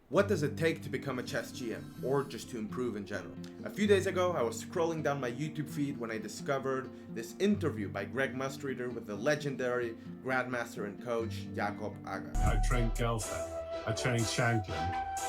What does it take to become a chess GM, or just to improve in general? A few days ago, I was scrolling down my YouTube feed when I discovered this interview by Greg Mustreater with the legendary Grandmaster and coach Jacob Aagard. I trained Gelfand, I trained Shanklin,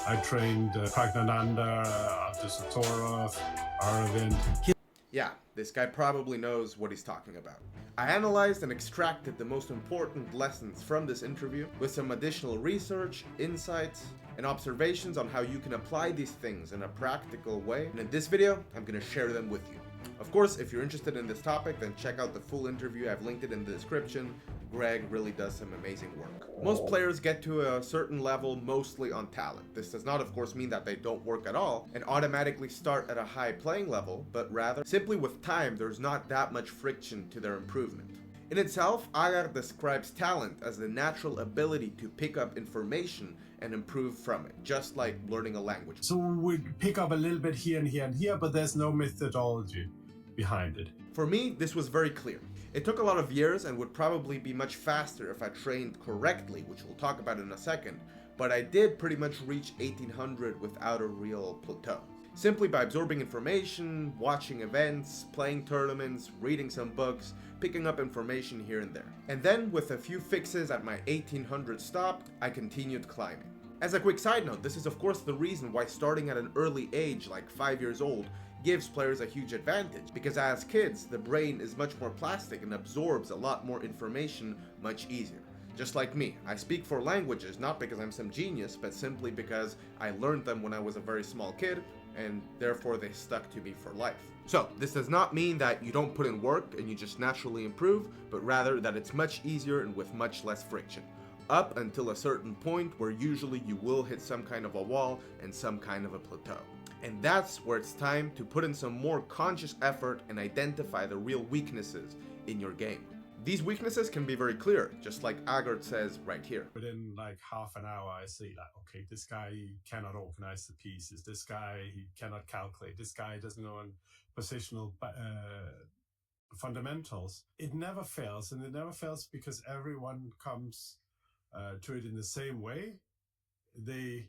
I trained Pragnananda, Abdusatorov, Aravind. Yeah, this guy probably knows what he's talking about. I analyzed and extracted the most important lessons from this interview with some additional research, insights, and observations on how you can apply these things in a practical way. And in this video, I'm going to share them with you. Of course, if you're interested in this topic, then check out the full interview. I've linked it in the description. Greg really does some amazing work. Most players get to a certain level mostly on talent. This does not, of course, mean that they don't work at all and automatically start at a high playing level, but rather, simply with time, there's not that much friction to their improvement. In itself, Aagard describes talent as the natural ability to pick up information and improve from it, just like learning a language. So we pick up a little bit here and here and here, but there's no methodology behind it. For me, this was very clear. It took a lot of years and would probably be much faster if I trained correctly, which we'll talk about in a second, but I did pretty much reach 1800 without a real plateau. Simply by absorbing information, watching events, playing tournaments, reading some books, picking up information here and there. And then, with a few fixes at my 1800 stop, I continued climbing. As a quick side note, this is of course the reason why starting at an early age, like 5 years old, gives players a huge advantage, because as kids, the brain is much more plastic and absorbs a lot more information much easier. Just like me, I speak 4 languages, not because I'm some genius, but simply because I learned them when I was a very small kid, and therefore they stuck to me for life. So, this does not mean that you don't put in work and you just naturally improve, but rather that it's much easier and with much less friction. Up until a certain point where usually you will hit some kind of a wall and some kind of a plateau. And that's where it's time to put in some more conscious effort and identify the real weaknesses in your game. These weaknesses can be very clear, just like Aagard says right here. Within like half an hour, I see like, okay, this guy cannot organize the pieces. This guy, he cannot calculate. This guy doesn't know positional fundamentals. It never fails, and it never fails because everyone comes to it in the same way. They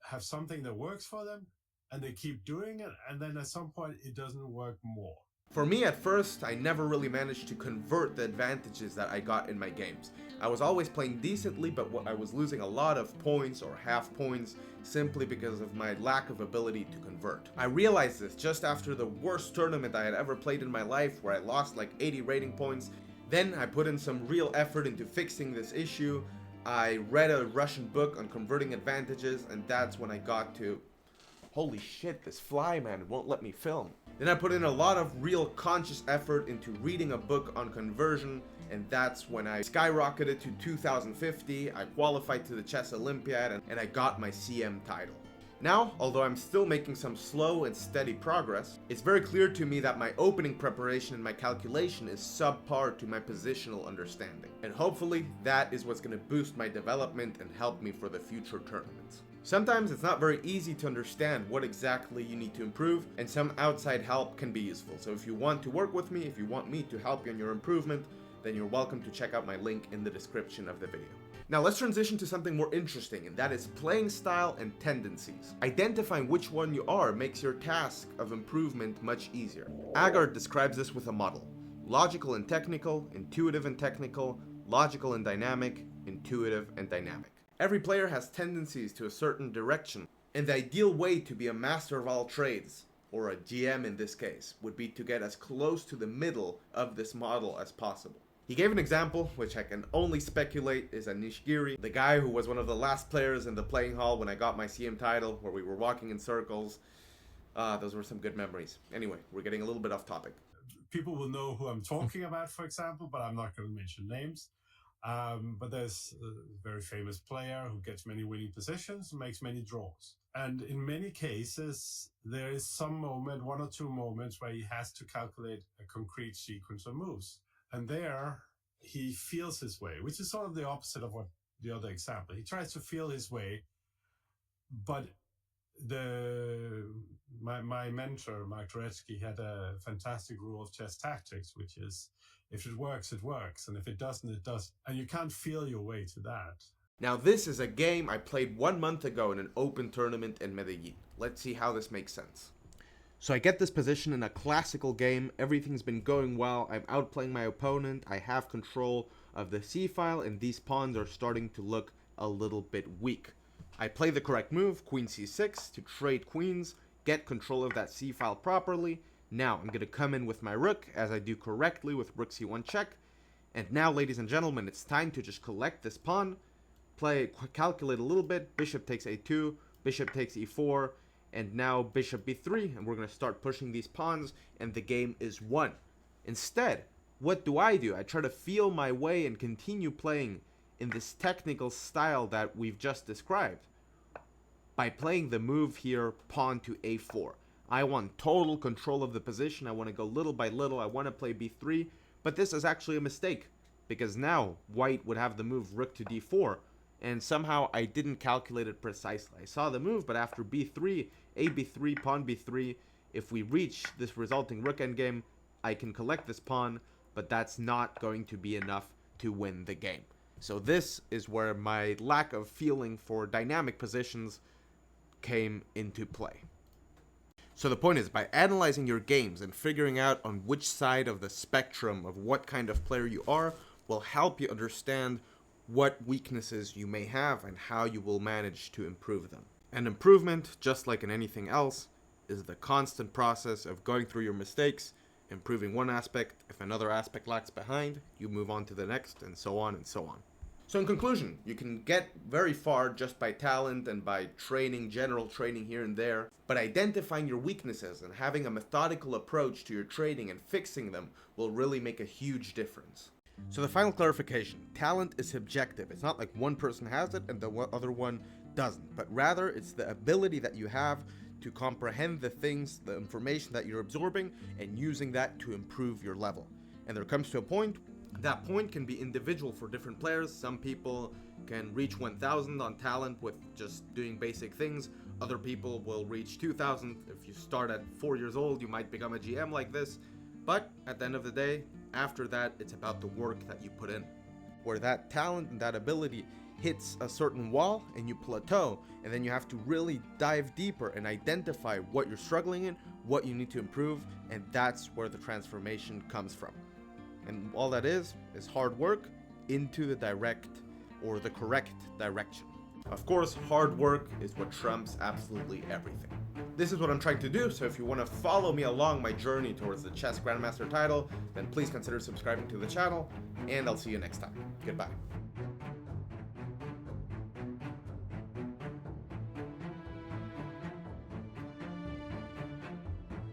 have something that works for them, and they keep doing it, and then at some point it doesn't work more. For me at first, I never really managed to convert the advantages that I got in my games. I was always playing decently, but I was losing a lot of points or half points simply because of my lack of ability to convert. I realized this just after the worst tournament I had ever played in my life, where I lost like 80 rating points. Then I put in some real effort into fixing this issue. I read a Russian book on converting advantages, and that's when I got to... Holy shit, this fly, man, won't let me film. Then I put in a lot of real conscious effort into reading a book on conversion, and that's when I skyrocketed to 2050, I qualified to the Chess Olympiad, and I got my CM title. Now, although I'm still making some slow and steady progress, it's very clear to me that my opening preparation and my calculation is subpar to my positional understanding. And hopefully, that is what's going to boost my development and help me for the future tournaments. Sometimes it's not very easy to understand what exactly you need to improve, and some outside help can be useful. So if you want to work with me, if you want me to help you in your improvement, then you're welcome to check out my link in the description of the video. Now let's transition to something more interesting, and that is playing style and tendencies. Identifying which one you are makes your task of improvement much easier. Aagard describes this with a model: logical and technical, intuitive and technical, logical and dynamic, intuitive and dynamic. Every player has tendencies to a certain direction, and the ideal way to be a master of all trades, or a GM in this case, would be to get as close to the middle of this model as possible. He gave an example, which I can only speculate is Anish Giri, the guy who was one of the last players in the playing hall when I got my CM title, where we were walking in circles. Those were some good memories. Anyway, we're getting a little bit off topic. People will know who I'm talking about, for example, but I'm not going to mention names. But there's a very famous player who gets many winning positions and makes many draws. And in many cases, there is some moment, 1 or 2 moments, where he has to calculate a concrete sequence of moves. And there, he feels his way, which is sort of the opposite of what the other example. He tries to feel his way, but my mentor, Mark Turetsky, had a fantastic rule of chess tactics, which is, if it works, it works. And if it doesn't, it doesn't. And you can't feel your way to that. Now this is a game I played 1 month ago in an open tournament in Medellin. Let's see how this makes sense. So I get this position in a classical game, everything's been going well, I'm outplaying my opponent, I have control of the c-file, and these pawns are starting to look a little bit weak. I play the correct move, queen c6, to trade queens, get control of that c-file properly. Now I'm going to come in with my rook, as I do correctly with rook c1 check. And now, ladies and gentlemen, it's time to just collect this pawn, calculate a little bit, bishop takes a2, bishop takes e4, and now bishop b3, and we're going to start pushing these pawns, and the game is won. Instead, what do? I try to feel my way and continue playing in this technical style that we've just described. By playing the move here, pawn to a4. I want total control of the position, I want to go little by little, I want to play b3, but this is actually a mistake, because now white would have the move rook to d4, and somehow I didn't calculate it precisely. I saw the move, but after b3, a b3, pawn b3, if we reach this resulting rook endgame, I can collect this pawn, but that's not going to be enough to win the game. So this is where my lack of feeling for dynamic positions came into play. So the point is, by analyzing your games and figuring out on which side of the spectrum of what kind of player you are will help you understand what weaknesses you may have and how you will manage to improve them. And improvement, just like in anything else, is the constant process of going through your mistakes, improving one aspect. If another aspect lags behind, you move on to the next, and so on and so on. So in conclusion, you can get very far just by talent and by training, general training here and there, but identifying your weaknesses and having a methodical approach to your trading and fixing them will really make a huge difference. So the final clarification, talent is subjective. It's not like one person has it and the other one doesn't, but rather it's the ability that you have to comprehend the things, the information that you're absorbing, and using that to improve your level. And there comes to a point, that point can be individual for different players. Some people can reach 1000 on talent with just doing basic things. Other people will reach 2000. If you start at 4 years old, you might become a GM like this. But at the end of the day, after that, it's about the work that you put in. Where that talent and that ability hits a certain wall and you plateau, and then you have to really dive deeper and identify what you're struggling in, what you need to improve, and that's where the transformation comes from. And all that is hard work into the direct or the correct direction. Of course, hard work is what trumps absolutely everything. This is what I'm trying to do, so if you want to follow me along my journey towards the Chess Grandmaster title, then please consider subscribing to the channel, and I'll see you next time. Goodbye.